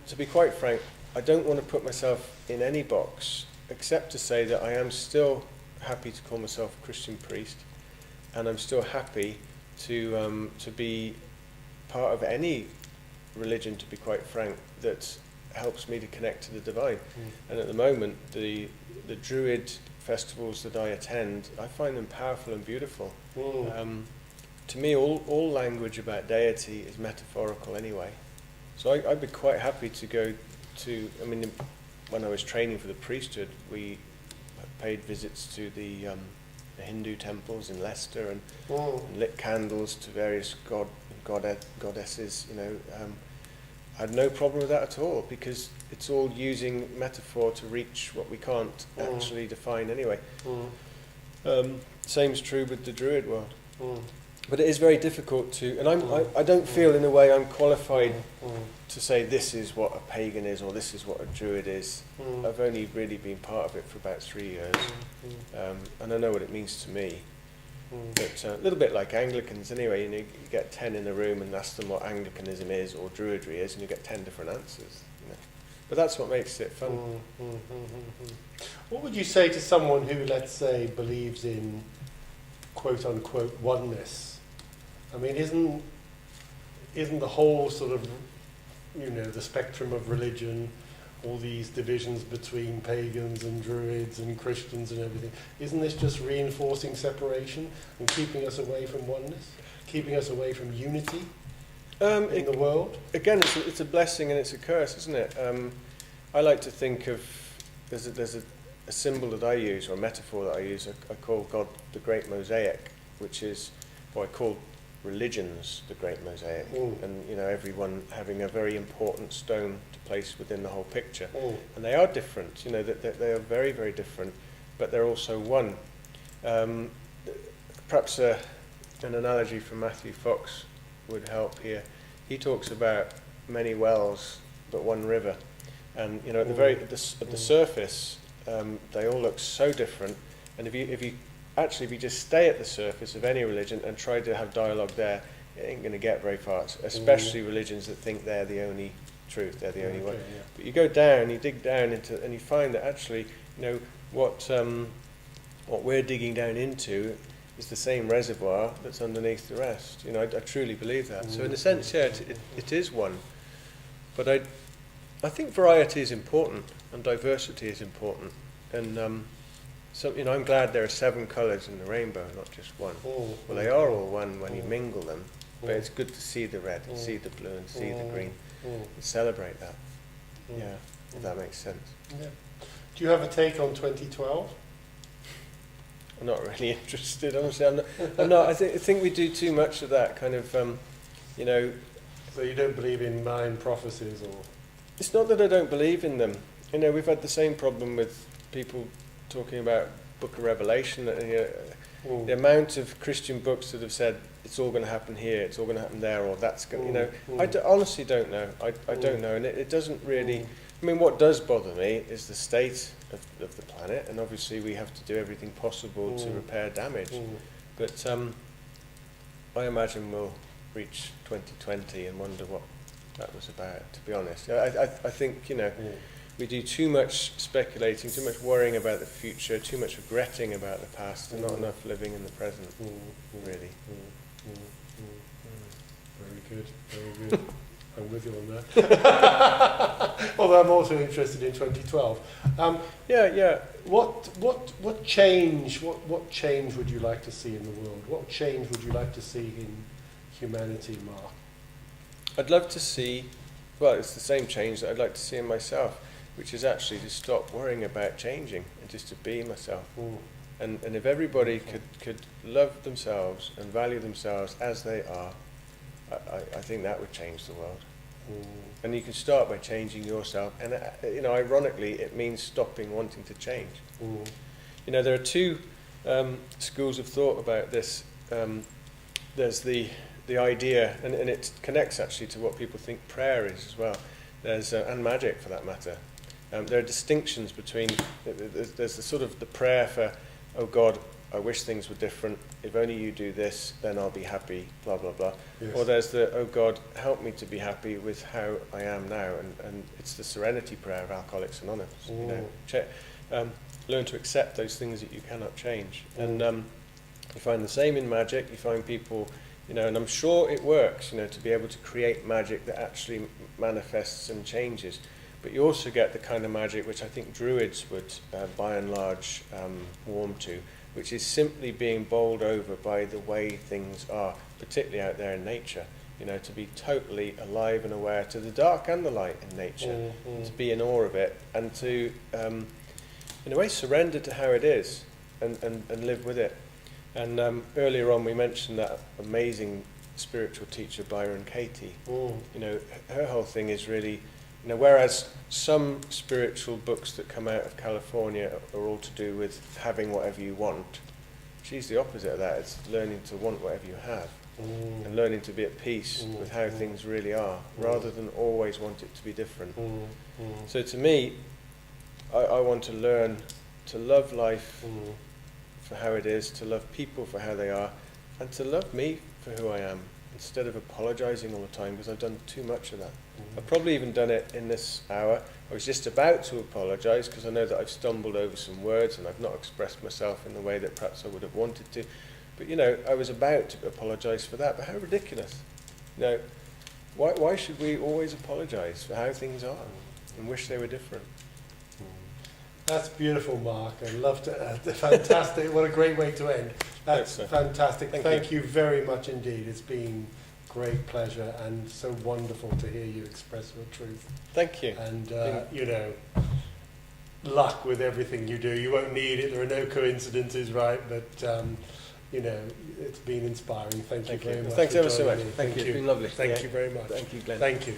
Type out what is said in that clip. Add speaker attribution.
Speaker 1: to be quite frank, I don't want to put myself in any box except to say that I am still happy to call myself a Christian priest, and I'm still happy to be part of any religion, to be quite frank, that helps me to connect to the divine. And at the moment, the Druid festivals that I attend, I find them powerful and beautiful. To me, all language about deity is metaphorical anyway. So I'd be quite happy to go to, I mean, when I was training for the priesthood, we paid visits to the Hindu temples in Leicester and lit candles to various goddesses, you know. I had no problem with that at all, because it's all using metaphor to reach what we can't actually define anyway. Same's true with the Druid world. But it is very difficult to, and I don't feel in a way I'm qualified to say this is what a pagan is or this is what a Druid is. I've only really been part of it for about 3 years, and I know what it means to me. But a little bit like Anglicans anyway, you know, you get 10 in the room and ask them what Anglicanism is or Druidry is, and you get 10 different answers. You know. But that's what makes it fun.
Speaker 2: What would you say to someone who, let's say, believes in quote-unquote oneness? I mean, isn't the whole sort of, you know, the spectrum of religion, all these divisions between pagans and Druids and Christians and everything, isn't this just reinforcing separation and keeping us away from oneness, keeping us away from unity in the world? Again,
Speaker 1: it's a blessing and it's a curse, isn't it? I like to think of, there's a symbol that I use, or a metaphor that I use. I call God the Great Mosaic, which is, or I call religions the Great Mosaic, and you know, everyone having a very important stone to place within the whole picture. And they are different, you know, they are very, very different, but they're also one. Perhaps an analogy from Matthew Fox would help here. He talks about many wells but one river, and you know, at the surface, they all look so different. And if you just stay at the surface of any religion and try to have dialogue there, it ain't going to get very far, especially religions that think they're the only truth, they're the only one. Yeah. But you go down, you dig down into, and you find that actually, you know, what we're digging down into is the same reservoir that's underneath the rest. You know, I truly believe that. So in a sense, yeah, it is one. But I think variety is important and diversity is important. And so, you know, I'm glad there are 7 colours in the rainbow, not just one. Well, they are all one when you mingle them, but it's good to see the red, and see the blue, and see the green, and celebrate that. Yeah, if that makes sense.
Speaker 2: Yeah. Do you have a take on 2012?
Speaker 1: I'm not really interested, honestly. I'm not. I think we do too much of that kind of, you know.
Speaker 2: So you don't believe in 9 prophecies, or?
Speaker 1: It's not that I don't believe in them. You know, we've had the same problem with people talking about Book of Revelation. You know, the amount of Christian books that have said it's all going to happen here, it's all going to happen there, or that's going. You know, I honestly don't know. I don't know, and it doesn't really. I mean, what does bother me is the state of the planet, and obviously we have to do everything possible to repair damage. But I imagine we'll reach 2020 and wonder what that was about, to be honest. I think, you know, we do too much speculating, too much worrying about the future, too much regretting about the past, and not enough living in the present, really.
Speaker 2: Very good, very good. I'm with you on that. Although I'm also interested in 2012.
Speaker 1: Yeah.
Speaker 2: What change would you like to see in the world? What change would you like to see in humanity, Mark?
Speaker 1: I'd love to see, well, it's the same change that I'd like to see in myself, which is actually to stop worrying about changing and just to be myself. And if everybody could love themselves and value themselves as they are, I think that would change the world. And you can start by changing yourself. And, you know, ironically, it means stopping wanting to change. You know, there are 2 schools of thought about this. There's the idea, and it connects actually to what people think prayer is as well. There's and magic, for that matter. There are distinctions between. There's the sort of the prayer for, oh God, I wish things were different. If only you do this, then I'll be happy, blah, blah, blah.
Speaker 2: Yes.
Speaker 1: Or there's the, oh God, help me to be happy with how I am now. And it's the serenity prayer of Alcoholics Anonymous. You know, learn to accept those things that you cannot change. And you find the same in magic. You find people, you know, and I'm sure it works, you know, to be able to create magic that actually manifests and changes. But you also get the kind of magic which I think Druids would, by and large, warm to, which is simply being bowled over by the way things are, particularly out there in nature. You know, to be totally alive and aware to the dark and the light in nature, to be in awe of it, and to, in a way, surrender to how it is and live with it. And earlier on we mentioned that amazing spiritual teacher, Byron Katie. You know, her whole thing is really, you know, whereas some spiritual books that come out of California are all to do with having whatever you want, she's the opposite of that. It's learning to want whatever you have and learning to be at peace with how things really are, rather than always want it to be different. So to me, I want to learn to love life for how it is, to love people for how they are, and to love me for who I am, instead of apologising all the time, because I've done too much of that. I've probably even done it in this hour. I was just about to apologise because I know that I've stumbled over some words and I've not expressed myself in the way that perhaps I would have wanted to. But, you know, I was about to apologise for that. But how ridiculous. You know, why should we always apologise for how things are and wish they were different?
Speaker 2: That's beautiful, Mark. I loved it. Fantastic. What a great way to end. That's fantastic. Thank you very much indeed. It's been great pleasure and so wonderful to hear you express your truth.
Speaker 1: Thank you.
Speaker 2: And, you know, luck with everything you do. You won't need it. There are no coincidences, right? But, you know, it's been inspiring. Thank you very much.
Speaker 1: Thanks ever so much.
Speaker 2: Me.
Speaker 1: Thank you. It's been lovely.
Speaker 2: Thank you very much.
Speaker 1: Thank you, Glenn.
Speaker 2: Thank you.